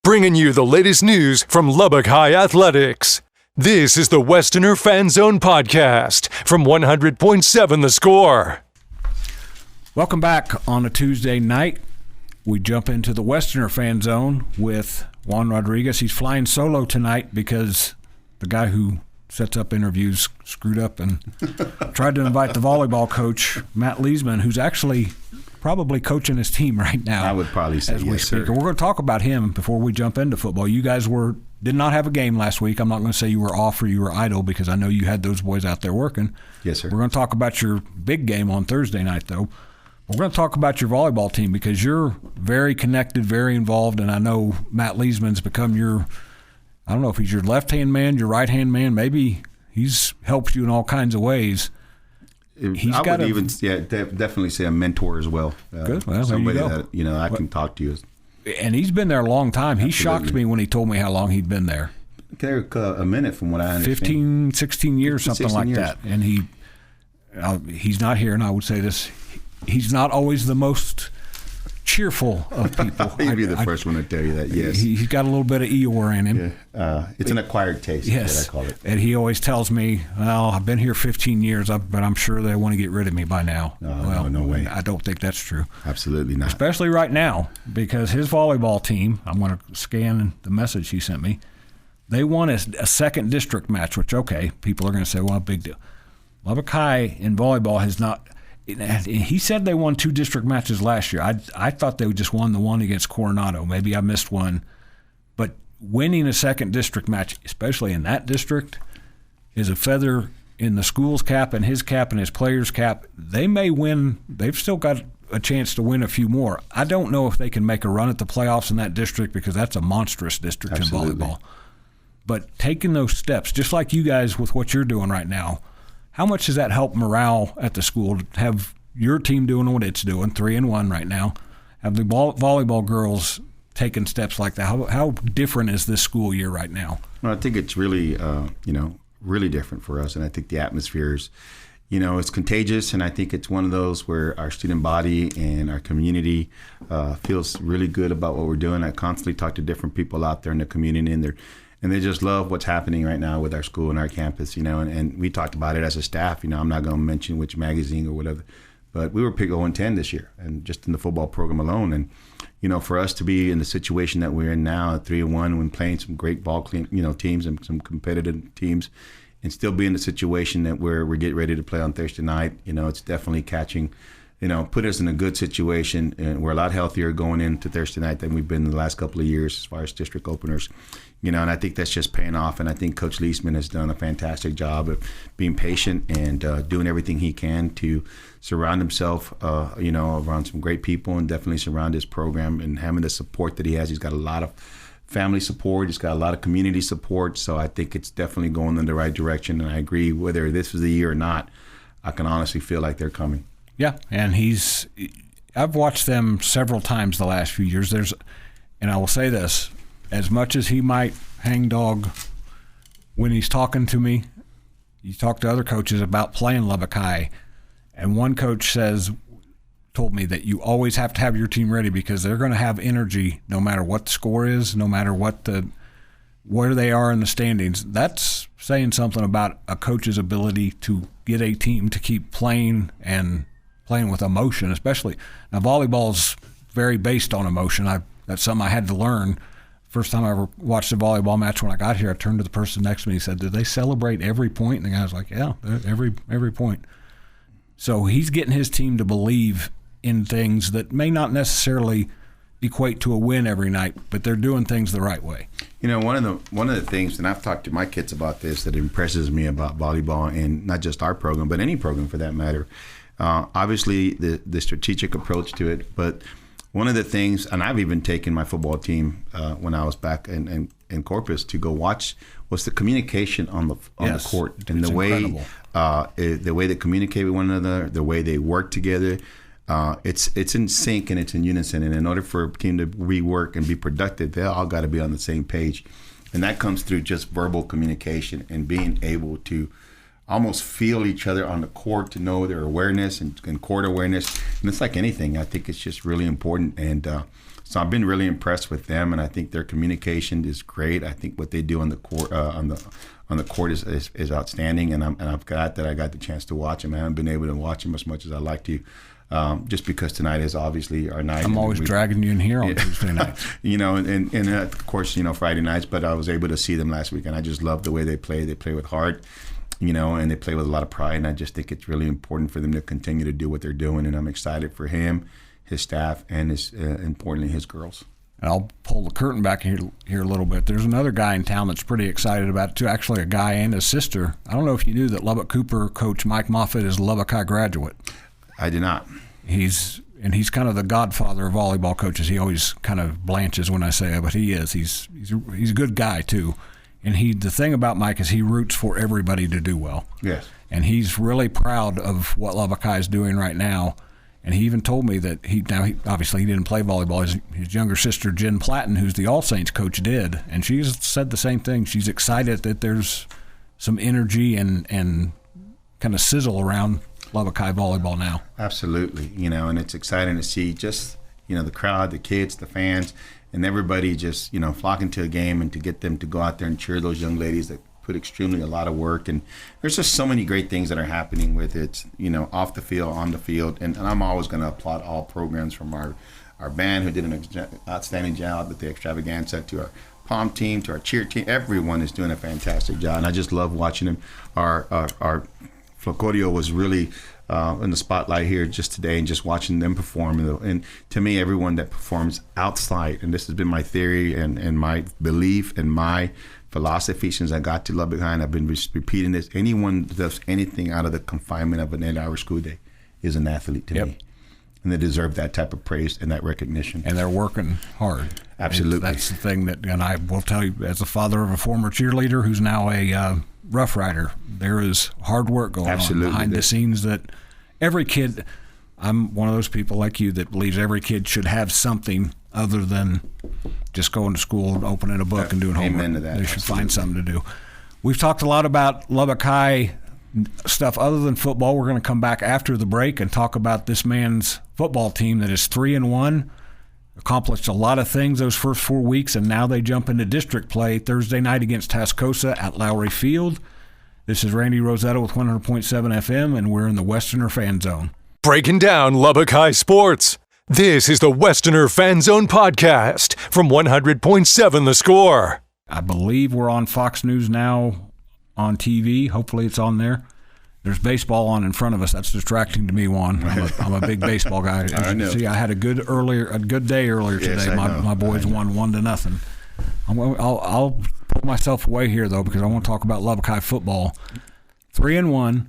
bringing you the latest news from Lubbock High Athletics. This is the Westerner Fan Zone podcast from 100.7 The Score. Welcome back on a Tuesday night. We jump into the Westerner Fan Zone with Juan Rodriguez. He's flying solo tonight because the guy who sets up interviews screwed up and tried to invite the volleyball coach, Matt Leesman, who's actually probably coaching his team right now. I would probably say as we yes, speak. sir. We're going to talk about him before we jump into football. You guys did not have a game last week. I'm not going to say you were off or you were idle because I know you had those boys out there working. Yes, sir. We're going to talk about your big game on Thursday night, though. We're going to talk about your volleyball team because you're very connected, very involved, and I know Matt Leesman's become I don't know if he's your left-hand man, your right-hand man. Maybe he's helped you in all kinds of ways. Definitely say a mentor as well. Good. Well, somebody there you go. that I can talk to. And he's been there a long time. Absolutely. He shocked me when he told me how long he'd been there. There a minute from what I understand. 15, 16 years, something 16 like years. that. And he's not here, and I would say this, he's not always the most cheerful of people. He'd be the first one to tell you that, yes. He's got a little bit of Eeyore in him. Yeah. It's an acquired taste, yes. is what I call it. And he always tells me, well, I've been here 15 years, but I'm sure they want to get rid of me by now. No way. I don't think that's true. Absolutely not. Especially right now, because his volleyball team, I'm going to scan the message he sent me, they won a second district match, which, okay, people are going to say, well, big deal. Lubbock High in volleyball has not – he said they won 2 district matches last year. I thought they just won the one against Coronado. Maybe I missed one. But winning a second district match, especially in that district, is a feather in the school's cap and his players' cap. They may win. They've still got a chance to win a few more. I don't know if they can make a run at the playoffs in that district because that's a monstrous district Absolutely. in volleyball. But taking those steps, just like you guys with what you're doing right now, how much does that help morale at the school to have your team doing what it's doing, 3-1 right now, have the volleyball girls taking steps like that? How different is this school year right now? Well, I think it's really, really different for us, and I think the atmosphere is, it's contagious, and I think it's one of those where our student body and our community feels really good about what we're doing. I constantly talk to different people out there in the community, and they just love what's happening right now with our school and our campus, and we talked about it as a staff. I'm not going to mention which magazine or whatever, but we were picked 0-10 this year, and just in the football program alone. And, for us to be in the situation that we're in now at 3-1 when playing some great ball teams and some competitive teams, and still be in the situation that we're getting ready to play on Thursday night, it's definitely catching, put us in a good situation. And we're a lot healthier going into Thursday night than we've been in the last couple of years as far as district openers. And I think that's just paying off. And I think Coach Leesman has done a fantastic job of being patient and doing everything he can to surround himself, around some great people, and definitely surround his program and having the support that he has. He's got a lot of family support. He's got a lot of community support. So I think it's definitely going in the right direction. And I agree, whether this is the year or not, I can honestly feel like they're coming. Yeah, and I've watched them several times the last few years. And I will say this, as much as he might hang dog when he's talking to me, you talk to other coaches about playing Lubbock High, and one coach told me that you always have to have your team ready because they're going to have energy no matter what the score is, no matter where they are in the standings. That's saying something about a coach's ability to get a team to keep playing and playing with emotion, especially. Now, volleyball's very based on emotion. That's something I had to learn. First time I ever watched a volleyball match when I got here, I turned to the person next to me and said, "Did they celebrate every point?" And the guy was like, "Yeah, every point." So he's getting his team to believe in things that may not necessarily equate to a win every night, but they're doing things the right way. One of the things, and I've talked to my kids about this, that impresses me about volleyball, and not just our program, but any program for that matter. Obviously, the strategic approach to it, but one of the things, and I've even taken my football team when I was back in Corpus to go watch, was the communication on the court, and the way they communicate with one another, the way they work together. It's in sync and it's in unison. And in order for a team to rework and be productive, they all got to be on the same page, and that comes through just verbal communication and being able to almost feel each other on the court, to know their awareness and court awareness. And it's like anything. I think it's just really important. And So I've been really impressed with them, and I think their communication is great. I think what they do on the court on the court is outstanding, and I'm glad that I got the chance to watch them. I haven't been able to watch them as much as I like to, just because tonight is obviously our night. I'm always dragging you in here on Tuesday nights. And of course, Friday nights, but I was able to see them last week, and I just love the way they play. They play with heart, and they play with a lot of pride, and I just think it's really important for them to continue to do what they're doing, and I'm excited for him, his staff, and importantly, his girls. I'll pull the curtain back here a little bit. There's another guy in town that's pretty excited about it, too. Actually, a guy and his sister. I don't know if you knew that Lubbock Cooper coach Mike Moffitt is a Lubbock High graduate. I did not. He's kind of the godfather of volleyball coaches. He always kind of blanches when I say it, but he is. He's a good guy, too. And the thing about Mike is he roots for everybody to do well. Yes. And he's really proud of what Lubbock High is doing right now. And he even told me that obviously he didn't play volleyball. His younger sister, Jen Platten, who's the All Saints coach, did. And she's said the same thing. She's excited that there's some energy and kind of sizzle around Lubbock High volleyball now. Absolutely. And it's exciting to see just, the crowd, the kids, the fans, and everybody just, flocking to a game and to get them to go out there and cheer those young ladies that put extremely a lot of work. And there's just so many great things that are happening with it, off the field, on the field. And I'm always going to applaud all programs, from our band, who did an outstanding job with the extravaganza, to our pom team, to our cheer team. Everyone is doing a fantastic job, and I just love watching them. Our Flocorio was really in the spotlight here just today, and just watching them perform. And to me, everyone that performs outside, and this has been my theory and my belief and my philosophy since I got to Lubbock High, and I've been repeating this: anyone that does anything out of the confinement of an 8-hour school day is an athlete to me. And they deserve that type of praise and that recognition. And they're working hard. Absolutely. That's the thing and I will tell you, as the father of a former cheerleader who's now a Rough Rider, there is hard work going on behind the scenes that every kid, I'm one of those people like you that believes every kid should have something other than just going to school and opening a book and doing homework. Amen to that. They should find something to do. We've talked a lot about Lubbock High stuff other than football. We're going to come back after the break and talk about this man's football team that is 3-1, accomplished a lot of things those first 4 weeks, and now they jump into district play Thursday night against Tascosa at Lowry Field. This is Randy Rosetta with 100.7 FM, and we're in the Westerner Fan Zone. Breaking down Lubbock High sports. This is the Westerner Fan Zone podcast from 100.7 The Score. I believe we're on Fox News now on TV. Hopefully it's on there. There's baseball on in front of us. That's distracting to me, Juan. I'm a big baseball guy. As you can see, I had a good day earlier today. My boys won 1-0. I'll pull myself away here though, because I want to talk about Lubbock High football. 3-1,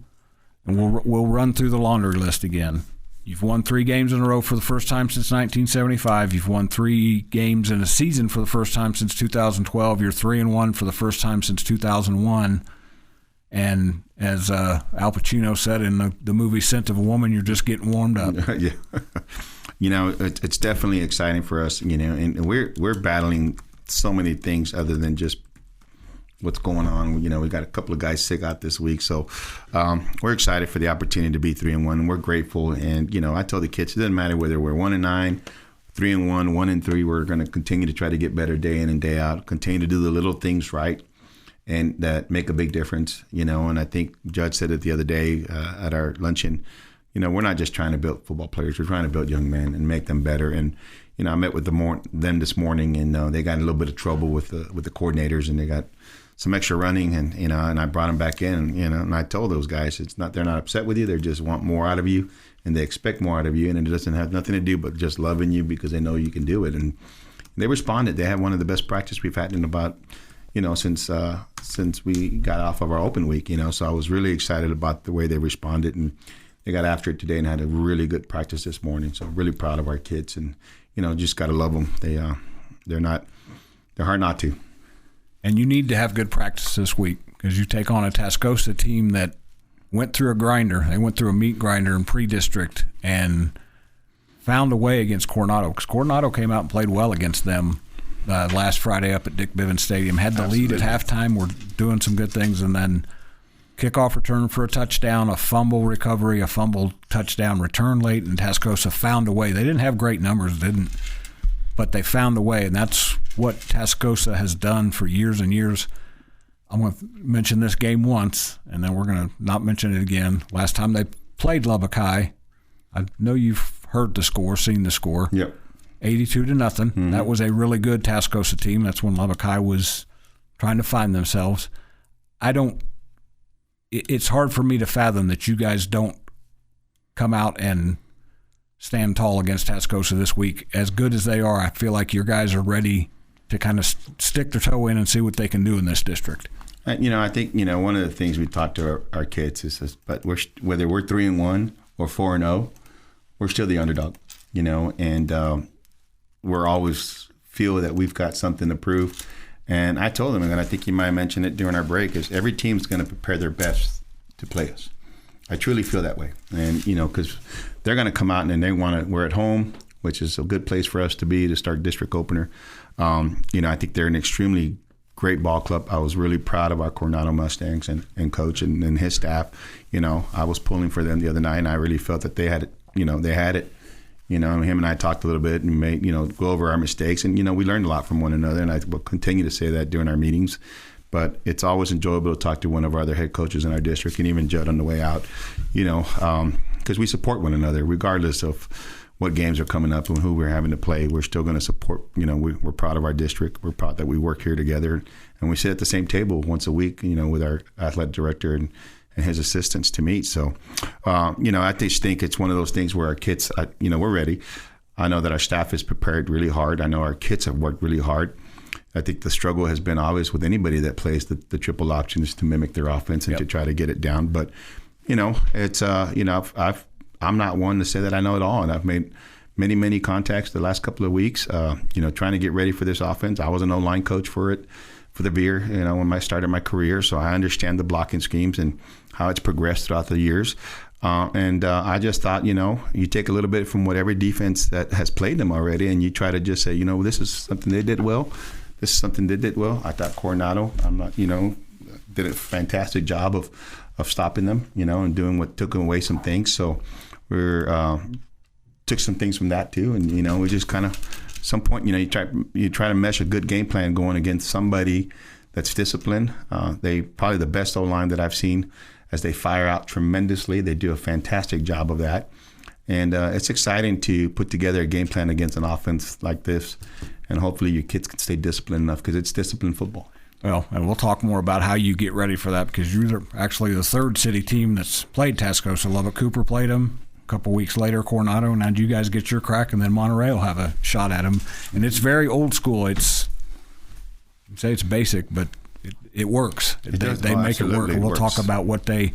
and we'll run through the laundry list again. You've won 3 games in a row for the first time since 1975. You've won 3 games in a season for the first time since 2012. You're 3-1 for the first time since 2001. And as Al Pacino said in the movie Scent of a Woman, you're just getting warmed up. Yeah. It's definitely exciting for us, and we're battling so many things other than just what's going on. We got a couple of guys sick out this week. So we're excited for the opportunity to be 3-1, and we're grateful. And, I told the kids, it doesn't matter whether we're 1-9, 3-1, 1-3, we're going to continue to try to get better day in and day out, continue to do the little things right, and that make a big difference, and I think Judge said it the other day at our luncheon, we're not just trying to build football players, we're trying to build young men and make them better. And, I met with them this morning, and they got in a little bit of trouble with the coordinators, and they got some extra running, and, and I brought them back in, and I told those guys, they're not upset with you, they just want more out of you, and they expect more out of you, and it doesn't have nothing to do but just loving you because they know you can do it. And they responded. They had one of the best practice we've had in about, since we got off of our open week, so I was really excited about the way they responded, and they got after it today and had a really good practice this morning. So I'm really proud of our kids, and, just got to love them. They're hard not to. And you need to have good practice this week because you take on a Tascosa team that went through a grinder. They went through a meat grinder in pre-district and found a way against Coronado, because Coronado came out and played well against them last Friday up at Dick Bivens Stadium. Had the lead at halftime. We're doing some good things, and then kickoff return for a touchdown, a fumble recovery, a fumble touchdown return late, and Tascosa found a way. They didn't have great numbers, didn't but they found a way, and that's what Tascosa has done for years and years. I'm going to mention this game once, and then we're going to not mention it again. Last time they played Lubbock High, I know you've heard the score, seen the score. Yep. 82-0. Mm-hmm. That was a really good Tascosa team. That's when Lubbock High was trying to find themselves. It's hard for me to fathom that you guys don't come out and stand tall against Tascosa this week. As good as they are, I feel like your guys are ready to kind of stick their toe in and see what they can do in this district. I think, one of the things we talk to our kids is this, but whether we're 3-1 or 4-0, we're still the underdog, and we're always feel that we've got something to prove. And I told them, and I think you might have mentioned it during our break, is every team's going to prepare their best to play us. I truly feel that way. And, because they're going to come out and they we're at home, which is a good place for us to be to start district opener. I think they're an extremely great ball club. I was really proud of our Coronado Mustangs and coach and his staff. I was pulling for them the other night, and I really felt that they had it. They had it. Him and I talked a little bit and made, go over our mistakes. And, we learned a lot from one another. And I will continue to say that during our meetings. But it's always enjoyable to talk to one of our other head coaches in our district and even Judd on the way out, because we support one another regardless of what games are coming up and who we're having to play. We're still going to support, we're proud of our district. We're proud that we work here together. And we sit at the same table once a week, with our athletic director and his assistants to meet. So, I just think it's one of those things where our kids, we're ready. I know that our staff is prepared really hard. I know our kids have worked really hard. I think the struggle has been obvious with anybody that plays the triple options to mimic their offense and to try to get it down. But, it's, I'm not one to say that I know it all. And I've made many, many contacts the last couple of weeks, trying to get ready for this offense. I was an O-line coach for the Beer, when I started my career. So I understand the blocking schemes and how it's progressed throughout the years. I just thought, you take a little bit from whatever defense that has played them already and you try to just say, this is something they did well. This is something they did well. I thought Coronado, did a fantastic job of stopping them, and doing what took away some things. So we're took some things from that too. And, we just kind of, some point, you try to mesh a good game plan going against somebody that's disciplined. They probably the best O-line that I've seen as they fire out tremendously. They do a fantastic job of that. And it's exciting to put together a game plan against an offense like this. And hopefully your kids can stay disciplined enough because it's disciplined football. Well, and we'll talk more about how you get ready for that because you're actually the third city team that's played Tascosa. Lubbock Cooper played them. A couple weeks later, Coronado. Now you guys get your crack, and then Monterey will have a shot at them. And it's very old school. It's basic, but it works. They make it work. And we'll talk about what they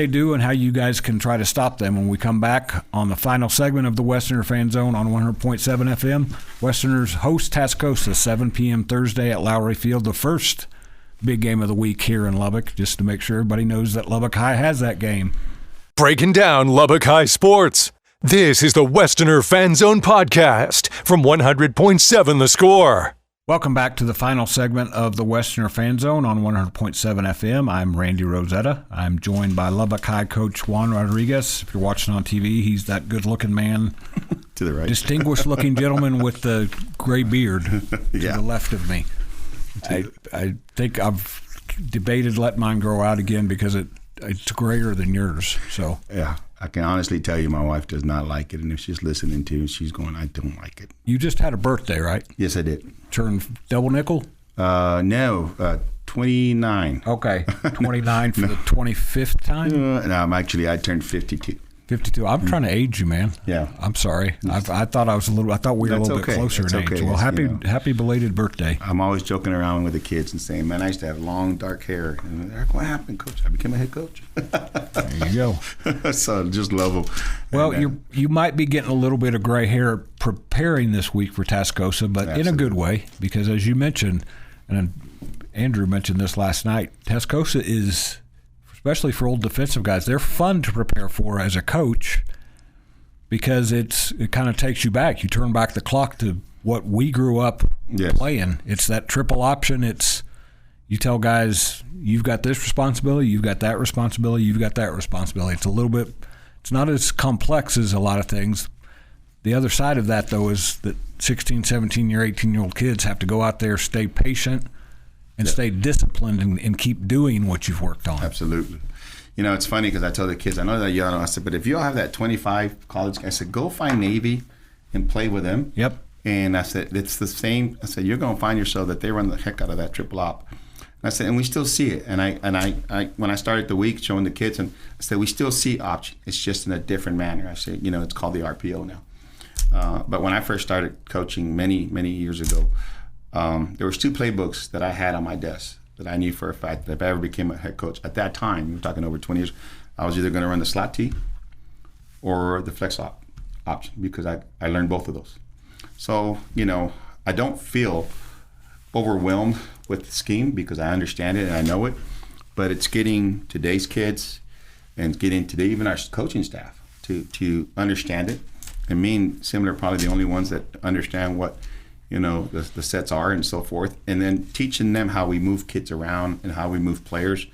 do and how you guys can try to stop them when we come back on the final segment of the Westerner Fan Zone on 100.7 FM. Westerners host Tascosa 7 p.m. Thursday at Lowry Field, the first big game of the week here in Lubbock, just to make sure everybody knows that Lubbock High has that game. Breaking down Lubbock High sports. This is the Westerner Fan Zone podcast from 100.7 The Score. Welcome back to the final segment of the Westerner Fan Zone on 100.7 FM. I'm Randy Rosetta. I'm joined by Lubbock High coach Juan Rodriguez. If you're watching on TV, he's that good-looking man. To the right. Distinguished-looking gentleman with the gray beard to the left of me. I think I've debated letting mine grow out again because it's grayer than yours. So yeah. I can honestly tell you my wife does not like it, and if she's listening to it, she's going, I don't like it. You just had a birthday, right? Yes, I did. Turned double nickel? No, 29. Okay, 29 for the 25th time? No, I turned 52. 52. I'm trying to age you, man. Yeah. I'm sorry. I thought we were a little bit closer in age. Well, happy belated birthday. I'm always joking around with the kids and saying, man, I used to have long, dark hair. And they're like, what happened, Coach? I became a head coach. There you go. So just love them. Well, you might be getting a little bit of gray hair preparing this week for Tascosa, but Absolutely. In a good way, because as you mentioned, and Andrew mentioned this last night, Tascosa is, especially for old defensive guys, they're fun to prepare for as a coach because it kind of takes you back. You turn back the clock to what we grew up playing. It's that triple option. You tell guys, you've got this responsibility, you've got that responsibility, you've got that responsibility. It's not as complex as a lot of things, The other side of that, though, is that 16, 17-year, 18-year-old kids have to go out there, stay patient, and stay disciplined and keep doing what you've worked on. Absolutely. You know, it's funny because I tell the kids, I know that y'all know, I said, but if you all have that 25 college guy, I said, go find Navy and play with them. Yep. And I said, it's the same. I said, you're going to find yourself that they run the heck out of that triple op. And I said, and we still see it. And I when I started the week showing the kids, and I said, we still see option. It's just in a different manner. I said, you know, it's called the RPO now. But when I first started coaching many, many years ago, there was 2 playbooks that I had on my desk that I knew for a fact that if I ever became a head coach, at that time, we're talking over 20 years, I was either going to run the slot T or the flex option because I learned both of those. So, you know, I don't feel overwhelmed with the scheme because I understand it and I know it, but it's getting today's kids and getting today even our coaching staff to understand it. And me and Similar are probably the only ones that understand what, you know, the sets are and so forth. And then teaching them how we move kids around and how we move players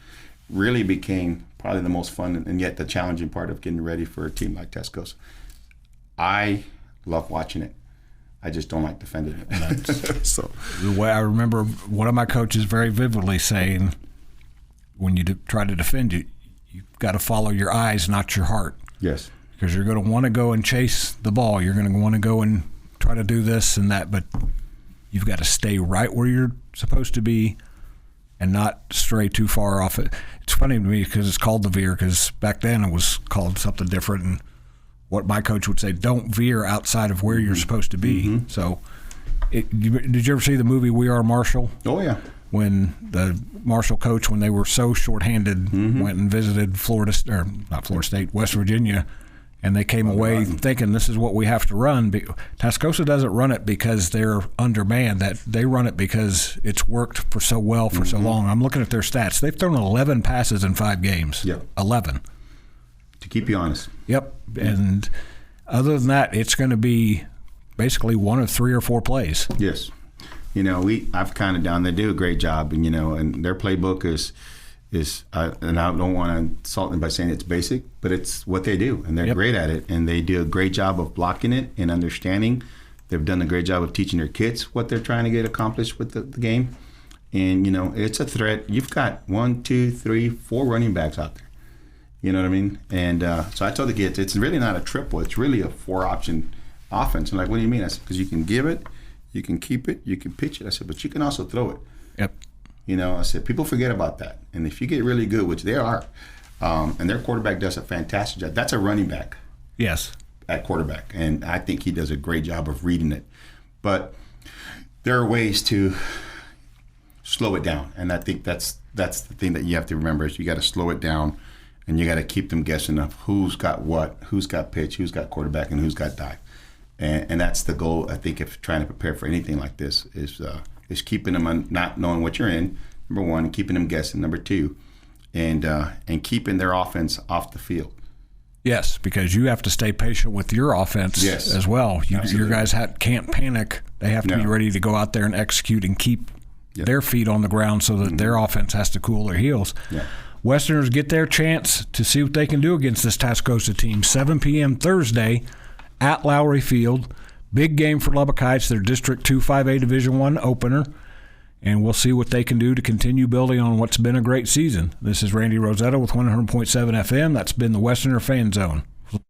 really became probably the most fun and yet the challenging part of getting ready for a team like Tascosa. I love watching it. I just don't like defending it. So the way I remember one of my coaches very vividly saying, when you try to defend it, you've got to follow your eyes, not your heart. Yes. Because you're going to want to go and chase the ball. You're going to want to go and try to do this and that, but you've got to stay right where you're supposed to be and not stray too far off it. It's funny to me because it's called the veer, because back then it was called something different, and what my coach would say, don't veer outside of where you're supposed to be. Mm-hmm. So did you ever see the movie We Are Marshall? Oh, yeah. When the Marshall coach, when they were so shorthanded, went and visited West Virginia, and they came away thinking this is what we have to run. Tascosa doesn't run it because they're undermanned. That they run it because it's worked for so well for so long. I'm looking at their stats. They've thrown 11 passes in 5 games. Yep. 11. To keep you honest. Yep. And other than that, it's going to be basically 1 of 3 or 4 plays. Yes. You know, I've kind of done. They do a great job, and you know, and their playbook is and I don't want to insult them by saying it's basic, but it's what they do, and they're great at it, and they do a great job of blocking it and understanding. They've done a great job of teaching their kids what they're trying to get accomplished with the game, and you know, it's a threat. You've got 1, 2, 3, 4 running backs out there. You know what I mean? And so I told the kids, it's really not a triple. It's really a 4-option offense. I'm like, what do you mean? I said, because you can give it, you can keep it, you can pitch it. I said, but you can also throw it. Yep. You know, I said, people forget about that. And if you get really good, which they are, and their quarterback does a fantastic job. That's a running back. Yes. At quarterback. And I think he does a great job of reading it. But there are ways to slow it down. And I think that's the thing that you have to remember is you got to slow it down, and you got to keep them guessing of who's got what, who's got pitch, who's got quarterback, and who's got dive. And that's the goal, I think, if trying to prepare for anything like this is keeping them not knowing what you're in, number 1, and keeping them guessing, number 2, and keeping their offense off the field. Yes, because you have to stay patient with your offense as well. Your guys can't panic. They have to be ready to go out there and execute and keep their feet on the ground so that their offense has to cool their heels. Yeah. Westerners get their chance to see what they can do against this Tascosa team. 7 p.m. Thursday at Lowry Field. Big game for Lubbock Heights, their District 2 5A Division I opener. And we'll see what they can do to continue building on what's been a great season. This is Randy Rosetta with 100.7 FM. That's been the Westerner Fan Zone.